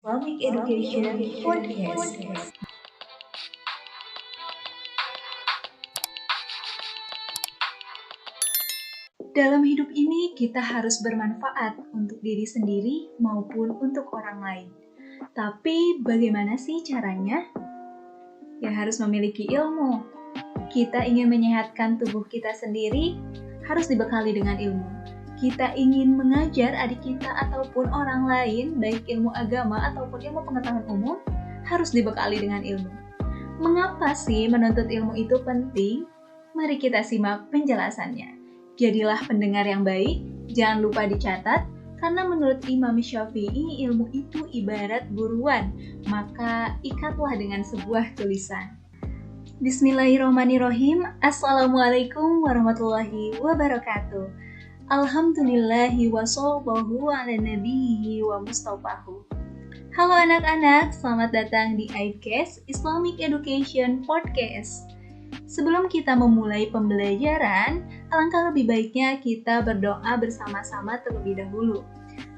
Islamic Education Podcast. Dalam hidup ini kita harus bermanfaat untuk diri sendiri maupun untuk orang lain. Tapi bagaimana sih caranya? Ya harus memiliki ilmu. Kita ingin menyehatkan tubuh kita sendiri, harus dibekali dengan ilmu. Kita ingin mengajar adik kita ataupun orang lain, baik ilmu agama ataupun ilmu pengetahuan umum, harus dibekali dengan ilmu. Mengapa sih menuntut ilmu itu penting? Mari kita simak penjelasannya. Jadilah pendengar yang baik, jangan lupa dicatat, karena menurut Imam Syafi'i ilmu itu ibarat buruan, maka ikatlah dengan sebuah tulisan. Bismillahirrahmanirrahim. Assalamualaikum warahmatullahi wabarakatuh. Alhamdulillahi wa shollallahu ala nabiyhi wa mustafahu. Halo anak-anak, selamat datang di ICAS Islamic Education Podcast. Sebelum kita memulai pembelajaran, alangkah lebih baiknya kita berdoa bersama-sama terlebih dahulu.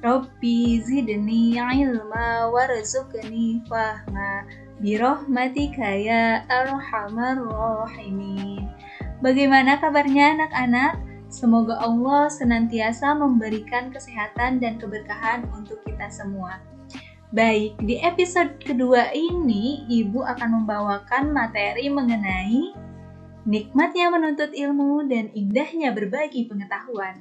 Rabbi zidni ilma warzuqni fahma birahmatika ya arhamar rahimin. Bagaimana kabarnya anak-anak? Semoga Allah senantiasa memberikan kesehatan dan keberkahan untuk kita semua. Baik, di episode kedua ini Ibu akan membawakan materi mengenai nikmatnya menuntut ilmu dan indahnya berbagi pengetahuan.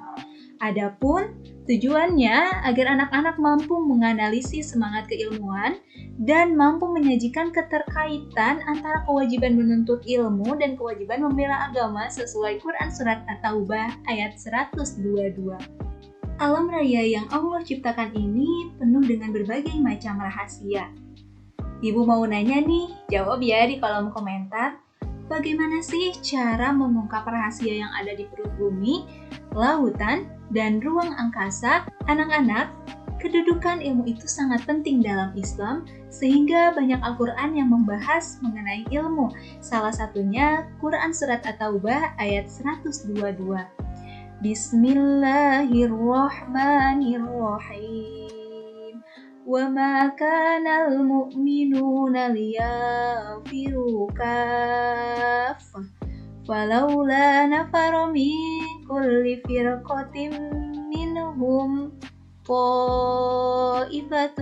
Adapun tujuannya agar anak-anak mampu menganalisis semangat keilmuan dan mampu menyajikan keterkaitan antara kewajiban menuntut ilmu dan kewajiban membela agama sesuai Quran Surat At-Taubah ayat 122. Alam raya yang Allah ciptakan ini penuh dengan berbagai macam rahasia. Ibu mau nanya nih, jawab ya di kolom komentar. Bagaimana sih cara mengungkap rahasia yang ada di perut bumi, lautan, dan ruang angkasa? Anak-anak, kedudukan ilmu itu sangat penting dalam Islam, sehingga banyak Al-Quran yang membahas mengenai ilmu. Salah satunya Quran Surat At-Taubah ayat 122. Bismillahirrahmanirrahim. وَمَا كَانَ الْمُؤْمِنُونَ لِيَنْفِرُوا كَافَّةً فَلَوْلَا نَفَرَ مِنْ كُلِّ فِرْقَةٍ مِنْهُمْ طَائِفَةٌ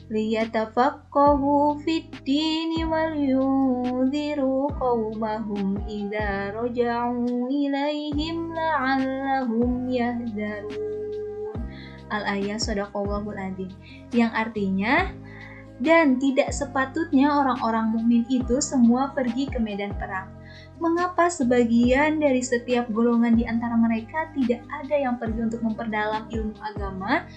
لِيَتَفَقَّهُوا فِي الدِّينِ وَلِيُنْذِرُوا قَوْمَهُمْ إِذَا رَجَعُوا إِلَيْهِمْ لَعَلَّهُمْ يَحْذَرُونَ. Al-ayat Shadaqallahul Adzim, yang artinya, dan tidak sepatutnya orang-orang mukmin itu semua pergi ke medan perang. Mengapa sebagian dari setiap golongan di antara mereka tidak ada yang pergi untuk memperdalam ilmu agama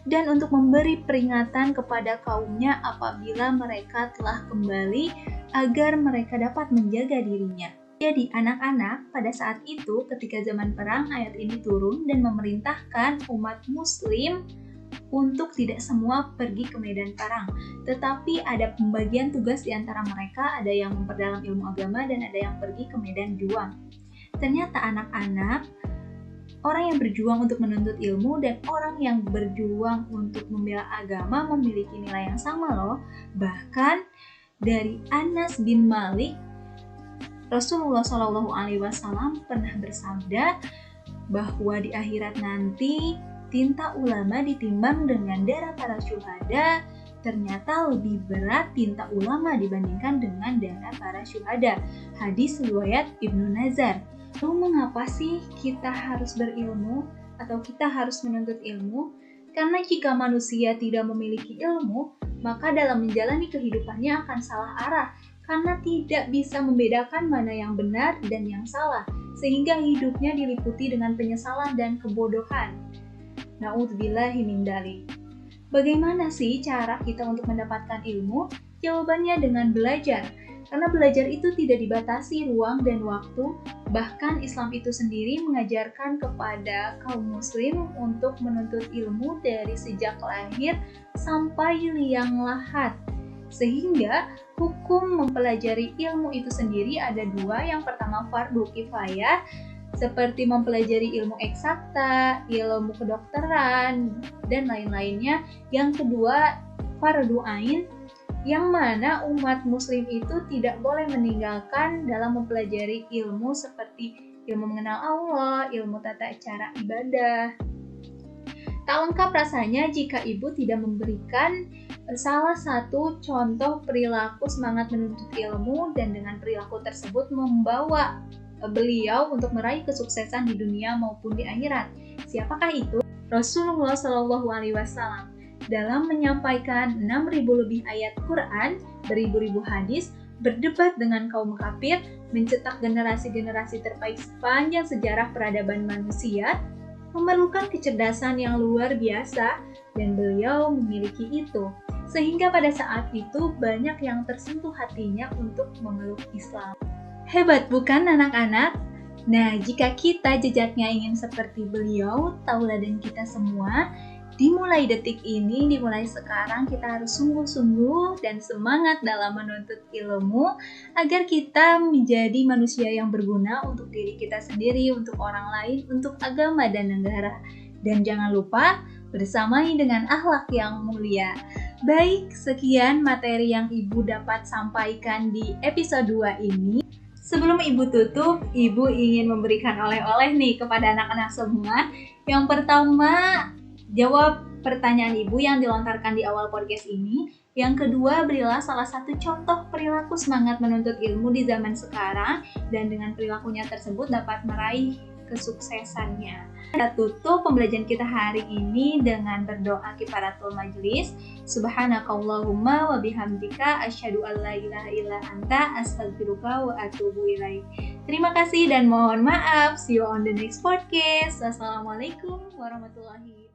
dan untuk memberi peringatan kepada kaumnya apabila mereka telah kembali agar mereka dapat menjaga dirinya. Jadi anak-anak, pada saat itu ketika zaman perang ayat ini turun dan memerintahkan umat muslim untuk tidak semua pergi ke medan perang, tetapi ada pembagian tugas di antara mereka, ada yang memperdalam ilmu agama dan ada yang pergi ke medan juang. Ternyata anak-anak, orang yang berjuang untuk menuntut ilmu dan orang yang berjuang untuk membela agama memiliki nilai yang sama loh. Bahkan dari Anas bin Malik, Rasulullah SAW pernah bersabda bahwa di akhirat nanti tinta ulama ditimbang dengan darah para syuhada. Ternyata lebih berat tinta ulama dibandingkan dengan darah para syuhada. Hadis riwayat Ibnu Nazar. Lalu mengapa sih kita harus berilmu atau kita harus menuntut ilmu? Karena jika manusia tidak memiliki ilmu, maka dalam menjalani kehidupannya akan salah arah, karena tidak bisa membedakan mana yang benar dan yang salah, sehingga hidupnya diliputi dengan penyesalan dan kebodohan. Na'udzubillahi min dzalik. Bagaimana sih cara kita untuk mendapatkan ilmu? Jawabannya dengan belajar. Karena belajar itu tidak dibatasi ruang dan waktu, bahkan Islam itu sendiri mengajarkan kepada kaum muslim untuk menuntut ilmu dari sejak lahir sampai liang lahat. Sehingga hukum mempelajari ilmu itu sendiri ada dua. Yang pertama fardu kifayah, seperti mempelajari ilmu eksakta, ilmu kedokteran, dan lain-lainnya. Yang kedua, fardu ain, yang mana umat muslim itu tidak boleh meninggalkan dalam mempelajari ilmu seperti ilmu mengenal Allah, ilmu tata cara ibadah. Tak lengkap rasanya jika ibu tidak memberikan salah satu contoh perilaku semangat menuntut ilmu dan dengan perilaku tersebut membawa beliau untuk meraih kesuksesan di dunia maupun di akhirat. Siapakah itu? Rasulullah Shallallahu Alaihi Wasallam dalam menyampaikan 6.000 lebih ayat Quran, beribu-ribu hadis, berdebat dengan kaum kafir, mencetak generasi-generasi terbaik sepanjang sejarah peradaban manusia, memerlukan kecerdasan yang luar biasa, dan beliau memiliki itu. Sehingga pada saat itu banyak yang tersentuh hatinya untuk memeluk Islam. Hebat bukan anak-anak? Nah, jika kita jejaknya ingin seperti beliau, tauladan kita semua, dimulai detik ini, dimulai sekarang kita harus sungguh-sungguh dan semangat dalam menuntut ilmu agar kita menjadi manusia yang berguna untuk diri kita sendiri, untuk orang lain, untuk agama dan negara. Dan jangan lupa bersamai dengan akhlak yang mulia. Baik, sekian materi yang Ibu dapat sampaikan di episode 2 ini. Sebelum Ibu tutup, Ibu ingin memberikan oleh-oleh nih kepada anak-anak semua. Yang pertama, jawab pertanyaan Ibu yang dilontarkan di awal podcast ini. Yang kedua, berilah salah satu contoh perilaku semangat menuntut ilmu di zaman sekarang dan dengan perilakunya tersebut dapat meraih kesuksesannya. Kita tutup pembelajaran kita hari ini dengan berdoa kifaratul majlis. Subhanakallahumma wa bihamdika asyhadu an la ilaha illa anta astaghfiruka wa atubu ilaik. Terima kasih dan mohon maaf. See you on the next podcast. Wassalamualaikum warahmatullahi wabarakatuh.